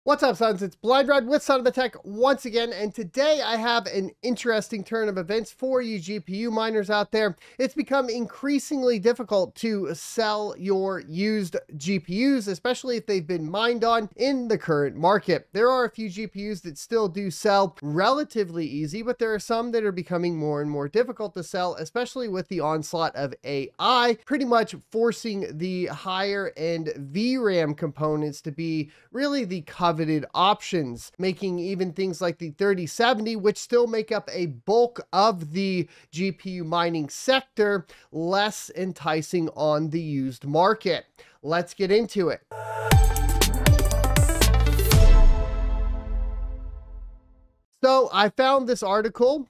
What's up, sons? It's Blind Red with Son of a Tech once again, and today I have an interesting turn of events for you GPU miners out there. It's become increasingly difficult to sell your used GPUs, especially if they've been mined on in the current market. There are a few GPUs that still do sell relatively easy, but there are some that are becoming more and more difficult to sell, especially with the onslaught of AI, pretty much forcing the higher end VRAM components to be really the coveted options, making even things like the 3070, which still make up a bulk of the GPU mining sector, less enticing on the used market. Let's get into it. So I found this article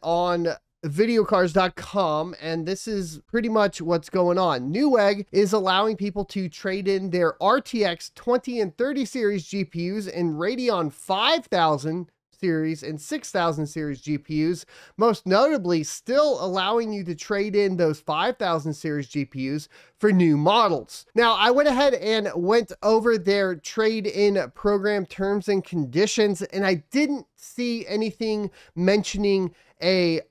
on videocars.com, and this is pretty much what's going on. Newegg is allowing people to trade in their RTX 20 and 30 series GPUs and Radeon 5000 series and 6000 series GPUs, most notably still allowing you to trade in those 5000 series GPUs for new models. Now, I went ahead and went over their trade-in program terms and conditions, and I didn't see anything mentioning a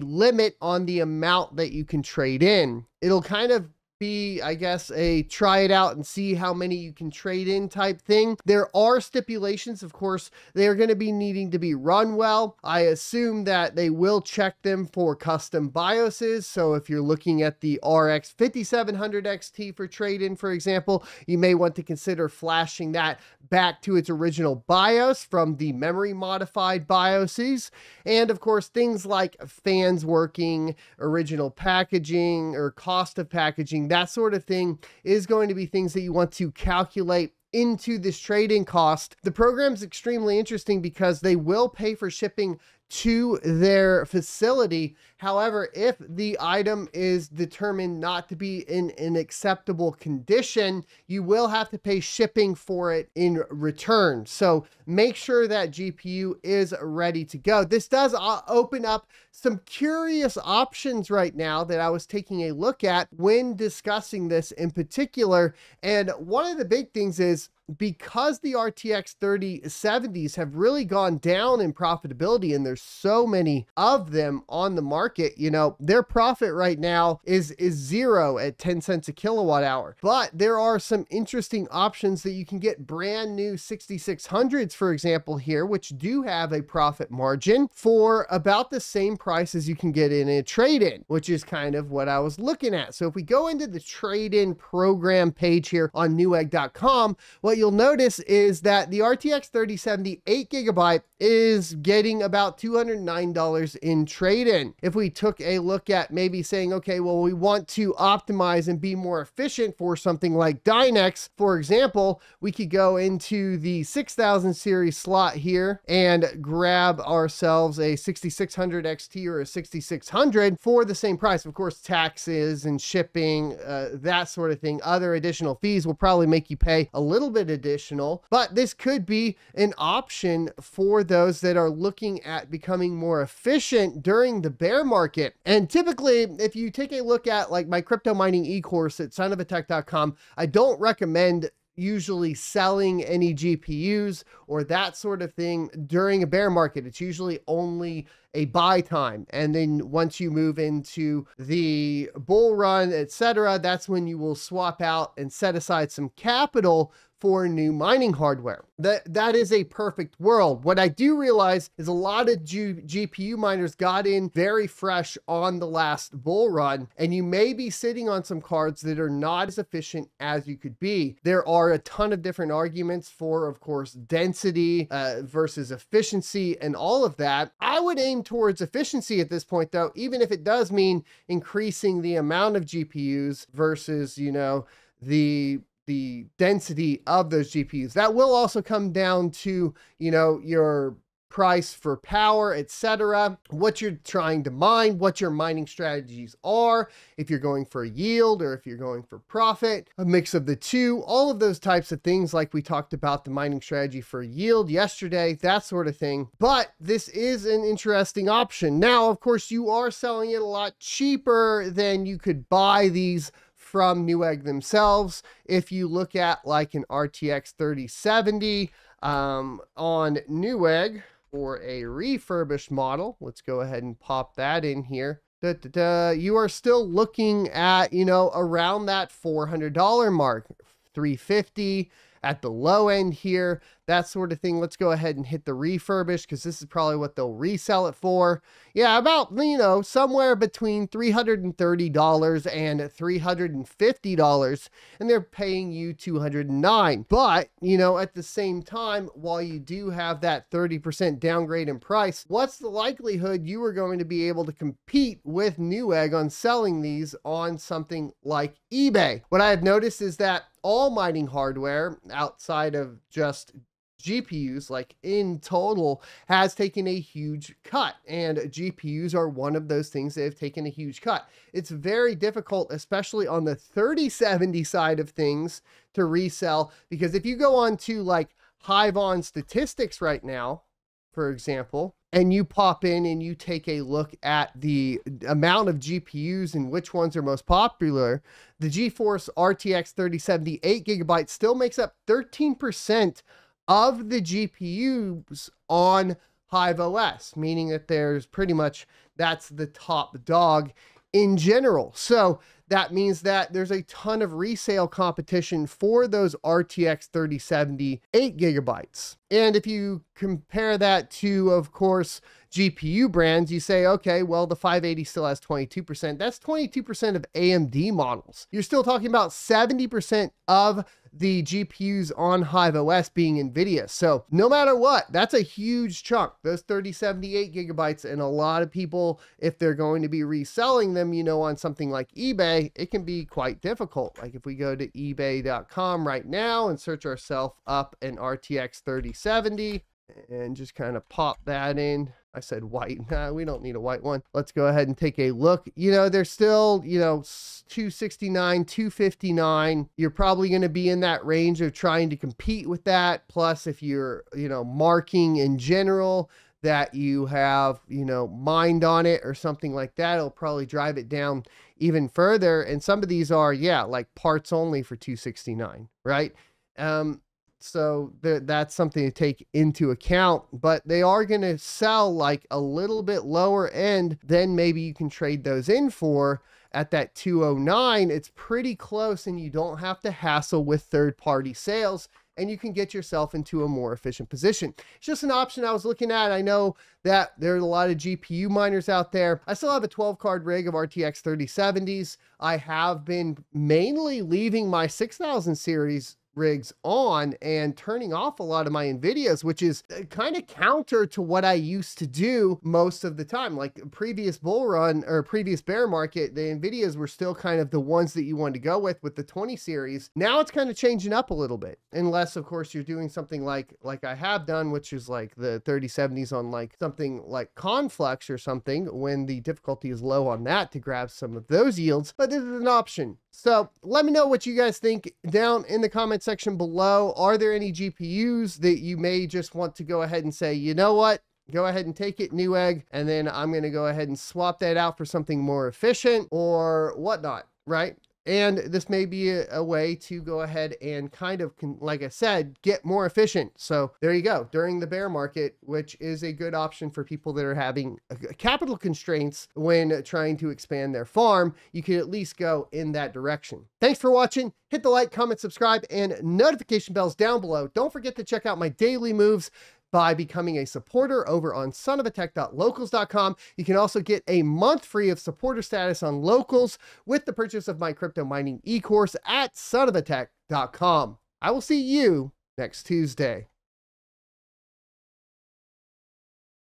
limit on the amount that you can trade in. It'll kind of be, I guess, a try it out and see how many you can trade in type thing. There are stipulations, of course. They are going to be needing to be run well. I assume that they will check them for custom BIOSes. So if you're looking at the RX 5700 XT for trade-in, for example, you may want to consider flashing that back to its original BIOS from the memory modified BIOSes. And of course, things like fans working, original packaging, or cost of packaging, that sort of thing is going to be things that you want to calculate into this trade-in cost. The program's extremely interesting because they will pay for shipping to their facility. However, if the item is determined not to be in an acceptable condition, you will have to pay shipping for it in return. So make sure that GPU is ready to go. This does open up some curious options right now that I was taking a look at when discussing this in particular. And one of the big things is, because the RTX 3070s have really gone down in profitability and there's so many of them on the market, you know, their profit right now is zero at 10 cents a kilowatt hour. But there are some interesting options that you can get brand new 6600s, for example, here, which do have a profit margin for about the same price as you can get in a trade-in, which is kind of what I was looking at. So if we go into the trade-in program page here on newegg.com, what you'll notice is that the RTX 3070 8GB is getting about $209 in trade-in. If we took a look at maybe saying, okay, well, we want to optimize and be more efficient for something like Dynex, for example, we could go into the 6000 series slot here and grab ourselves a 6600 XT or a 6600 for the same price. Of course, taxes and shipping, that sort of thing, other additional fees will probably make you pay a little bit additional, but this could be an option for those that are looking at becoming more efficient during the bear market. And typically, if you take a look at like my crypto mining e-course at sonofatech.com, I don't recommend usually selling any GPUs or that sort of thing during a bear market. It's usually only a buy time. And then once you move into the bull run, etc., that's when you will swap out and set aside some capital for new mining hardware. That is a perfect world. What I do realize is a lot of GPU miners got in very fresh on the last bull run, and you may be sitting on some cards that are not as efficient as you could be. There are a ton of different arguments for, of course, density versus efficiency and all of that. I would aim towards efficiency at this point, though, even if it does mean increasing the amount of GPUs versus, you know, the density of those GPUs. That will also come down to, you know, your price for power, etc., what you're trying to mine, what your mining strategies are, if you're going for yield or if you're going for profit, a mix of the two, all of those types of things, like we talked about the mining strategy for yield yesterday, that sort of thing. But this is an interesting option. Now, of course, you are selling it a lot cheaper than you could buy these from Newegg themselves. If you look at like an RTX 3070, on Newegg for a refurbished model. Let's go ahead and pop that in here. You are still looking at, you know, around that $400 mark, $350 at the low end here, that sort of thing. Let's go ahead and hit the refurbish, because this is probably what they'll resell it for. Yeah, about, you know, somewhere between $330 and $350, and they're paying you $209. But, you know, at the same time, while you do have that 30% downgrade in price, what's the likelihood you are going to be able to compete with Newegg on selling these on something like eBay? What I have noticed is that all mining hardware outside of just GPUs, like in total, has taken a huge cut, and GPUs are one of those things that have taken a huge cut. It's very difficult, especially on the 3070 side of things, to resell, because if you go on to like Hive-On statistics right now, for example, and you pop in and you take a look at the amount of GPUs and which ones are most popular, the GeForce RTX 3070 8GB still makes up 13% of the GPUs on Hive OS, meaning that there's pretty much, that's the top dog in general. So that means that there's a ton of resale competition for those RTX 3070 8GB. And if you compare that to, of course, GPU brands, you say, okay, well, the 580 still has 22%. That's 22% of AMD models. You're still talking about 70% of the GPUs on Hive OS being NVIDIA. So no matter what, that's a huge chunk, those 3070 8GB. And a lot of people, if they're going to be reselling them, you know, on something like eBay, it can be quite difficult. Like if we go to ebay.com right now and search ourselves up an RTX 3070 and just kind of pop that in. I said white. Nah, we don't need a white one. Let's go ahead and take a look. You know, they're still, you know, 269, 259. You're probably going to be in that range of trying to compete with that. Plus, if you're, you know, marking in general that you have, you know, mined on it or something like that, it'll probably drive it down even further. And some of these are, yeah, like parts only for 269, right? So that's something to take into account, but they are going to sell like a little bit lower end than maybe you can trade those in for at that 209. It's pretty close, and you don't have to hassle with third-party sales, and you can get yourself into a more efficient position. It's just an option I was looking at. I know that there's a lot of GPU miners out there. I still have a 12-card rig of RTX 3070s. I have been mainly leaving my 6000 series rigs on and turning off a lot of my NVIDIAs, which is kind of counter to what I used to do most of the time. Like previous bull run or previous bear market, the NVIDIAs were still kind of the ones that you wanted to go with the 20 series. Now it's kind of changing up a little bit, unless of course you're doing something like I have done, which is like the 3070s on like something like Conflux or something, when the difficulty is low on that, to grab some of those yields. But this is an option. So let me know what you guys think down in the comment section below. Are there any GPUs that you may just want to go ahead and say, you know what, go ahead and take it, Newegg, and then I'm going to go ahead and swap that out for something more efficient or whatnot, right? And this may be a way to go ahead and kind of, like I said, get more efficient. So there you go, during the bear market, which is a good option for people that are having capital constraints when trying to expand their farm. You can at least go in that direction. Thanks for watching. Hit the like, comment, subscribe, and notification bells down below. Don't forget to check out my daily moves by becoming a supporter over on sonofatech.locals.com. You can also get a month free of supporter status on Locals with the purchase of my crypto mining e-course at sonofatech.com. I will see you next Tuesday.